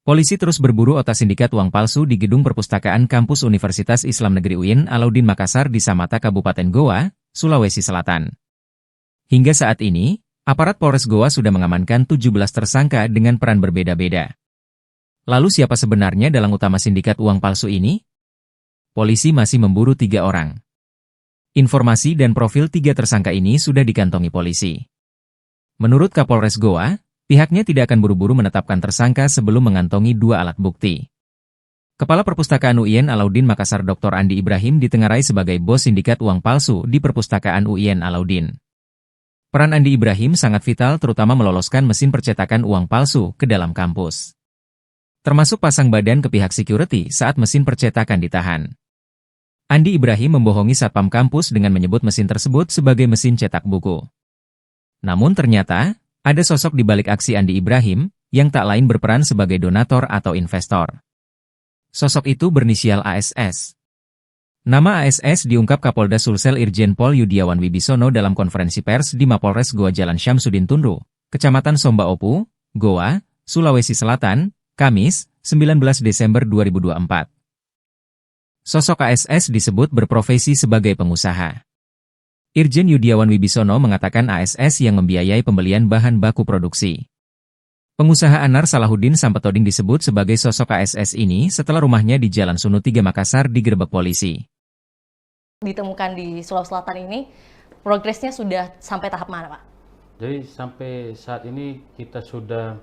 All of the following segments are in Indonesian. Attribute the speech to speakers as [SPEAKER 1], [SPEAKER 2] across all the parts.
[SPEAKER 1] Polisi terus berburu otak sindikat uang palsu di gedung perpustakaan kampus Universitas Islam Negeri UIN Alauddin Makassar di Samata, Kabupaten Goa, Sulawesi Selatan. Hingga saat ini, aparat Polres Goa sudah mengamankan 17 tersangka dengan peran berbeda-beda. Lalu siapa sebenarnya dalang utama sindikat uang palsu ini? Polisi masih memburu 3 orang. Informasi dan profil 3 tersangka ini sudah dikantongi polisi. Menurut Kapolres Goa, pihaknya tidak akan buru-buru menetapkan tersangka sebelum mengantongi 2 alat bukti. Kepala Perpustakaan UIN Alauddin Makassar Dr. Andi Ibrahim ditengarai sebagai bos sindikat uang palsu di Perpustakaan UIN Alauddin. Peran Andi Ibrahim sangat vital terutama meloloskan mesin percetakan uang palsu ke dalam kampus. Termasuk pasang badan ke pihak security saat mesin percetakan ditahan. Andi Ibrahim membohongi satpam kampus dengan menyebut mesin tersebut sebagai mesin cetak buku. Namun ternyata, ada sosok di balik aksi Andi Ibrahim, yang tak lain berperan sebagai donator atau investor. Sosok itu berinisial ASS. Nama ASS diungkap Kapolda Sulsel Irjen Pol Yudiawan Wibisono dalam konferensi pers di Mapolres Goa Jalan Syamsuddin Tundu, Kecamatan Somba Opu, Goa, Sulawesi Selatan, Kamis, 19 Desember 2024. Sosok ASS disebut berprofesi sebagai pengusaha. Irjen Yudiawan Wibisono mengatakan ASS yang membiayai pembelian bahan baku produksi. Pengusaha Anar Salahuddin Sampetoding disebut sebagai sosok ASS ini setelah rumahnya di Jalan Sunu 3 Makassar digerebek polisi.
[SPEAKER 2] Ditemukan di Sulawesi Selatan ini, progresnya sudah sampai tahap mana, Pak?
[SPEAKER 3] Jadi sampai saat ini kita sudah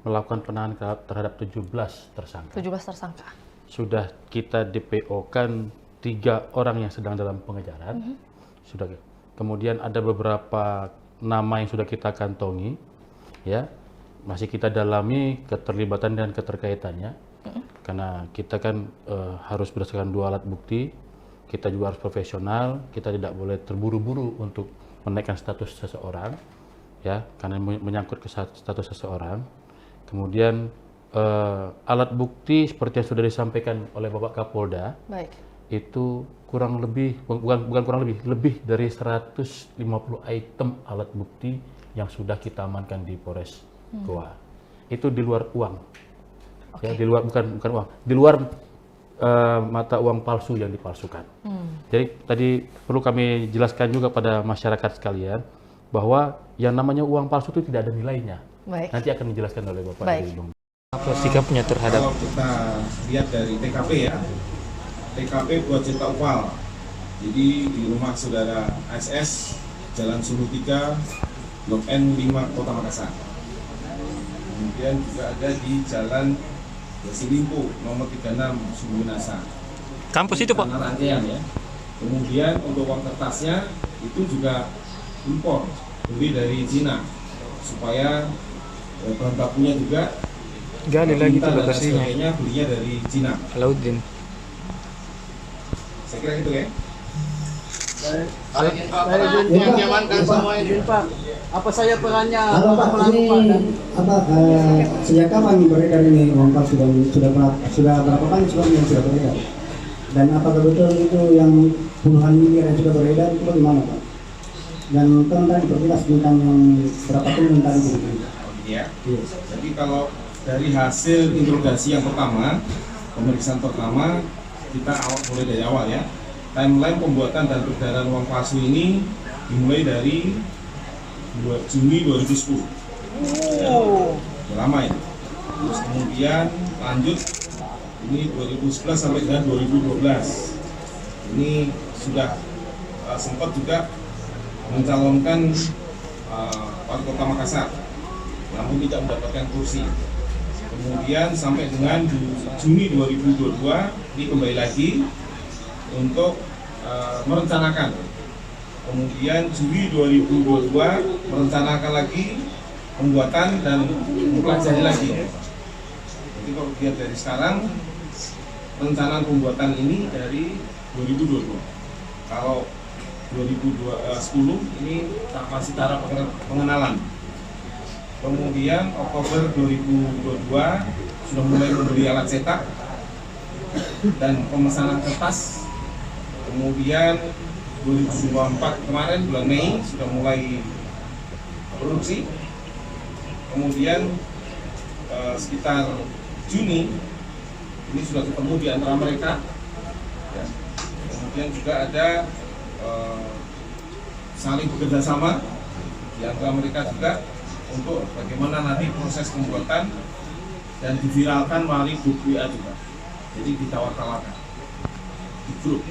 [SPEAKER 3] melakukan penahanan terhadap 17 tersangka.
[SPEAKER 2] 17 tersangka.
[SPEAKER 3] Sudah kita DPO-kan 3 orang yang sedang dalam pengejaran. Sudah. Kemudian ada beberapa nama yang sudah kita kantongi, ya, masih kita dalami keterlibatan dan keterkaitannya, karena kita kan harus berdasarkan 2 alat bukti, kita juga harus profesional, kita tidak boleh terburu-buru untuk menaikkan status seseorang, ya, karena menyangkut ke status seseorang. Kemudian alat bukti seperti yang sudah disampaikan oleh Bapak Kapolda,
[SPEAKER 2] baik,
[SPEAKER 3] itu kurang lebih, bukan kurang lebih, lebih dari 150 item alat bukti yang sudah kita amankan di Polres Goa. Itu di luar uang, ya, di luar bukan uang, di luar mata uang palsu yang dipalsukan. Jadi tadi perlu kami jelaskan juga pada masyarakat sekalian bahwa yang namanya uang palsu itu tidak ada nilainya.
[SPEAKER 2] Baik.
[SPEAKER 3] Nanti akan dijelaskan oleh Bapak.
[SPEAKER 4] Apa sikapnya terhadap?
[SPEAKER 5] Kalau kita lihat dari TKP ya, TKP buat cetak upal. Jadi di rumah saudara ASS, Jalan Sunu 3, Blok N 5, Kota Makassar. Kemudian juga ada di Jalan Yasilimpo, nomor 36, Sumbu Nasa.
[SPEAKER 4] Kampus itu, Pak?
[SPEAKER 5] Rangkaian ya. Kemudian untuk uang kertasnya itu juga impor, beli dari Cina, supaya bahan bakunya juga
[SPEAKER 4] gali lagi tuh lokasinya.
[SPEAKER 5] belinya dari Cina.
[SPEAKER 4] Alauddin.
[SPEAKER 5] Saya kira gitu ya.
[SPEAKER 6] Yang diamankan semua ini, Pak. Apa saya perannya?
[SPEAKER 7] Halo Pak, ini sejak kapan beredar ini uang palsu dan sudah berapa banyak yang sudah beredar? Dan apakah betul itu yang puluhan miliar yang sudah beredar itu bagaimana Pak? Dan kan tadi berjelas tentang yang berapa triliun tadi itu.
[SPEAKER 5] Ya. Jadi kalau dari hasil interogasi yang pertama, pemeriksaan pertama, kita mulai dari awal ya. Timeline pembuatan dan peredaran uang palsu ini dimulai dari Juni 2010. Sudah lama ya. Terus kemudian lanjut ini 2011 sampai dengan 2012. Ini sudah sempat juga mencalonkan Wali Kota Makassar, namun tidak mendapatkan kursi. Kemudian sampai dengan Juni 2022 ini kembali lagi untuk merencanakan. Kemudian Juli 2022 merencanakan lagi pembuatan dan mempelajari lagi. Jadi kalau lihat dari sekarang, rencana pembuatan ini dari 2022. Kalau 2010 ini masih tahap pengenalan. Kemudian Oktober 2022 sudah mulai membeli alat cetak dan pemesanan kertas. Kemudian 2024 kemarin bulan Mei sudah mulai produksi. Kemudian sekitar Juni ini sudah ketemu di antara mereka. Ya. Kemudian juga ada saling bekerja sama di antara mereka juga untuk bagaimana nanti proses pembuatan dan diviralkan melalui grup WA juga. Jadi ditawarkan di grup.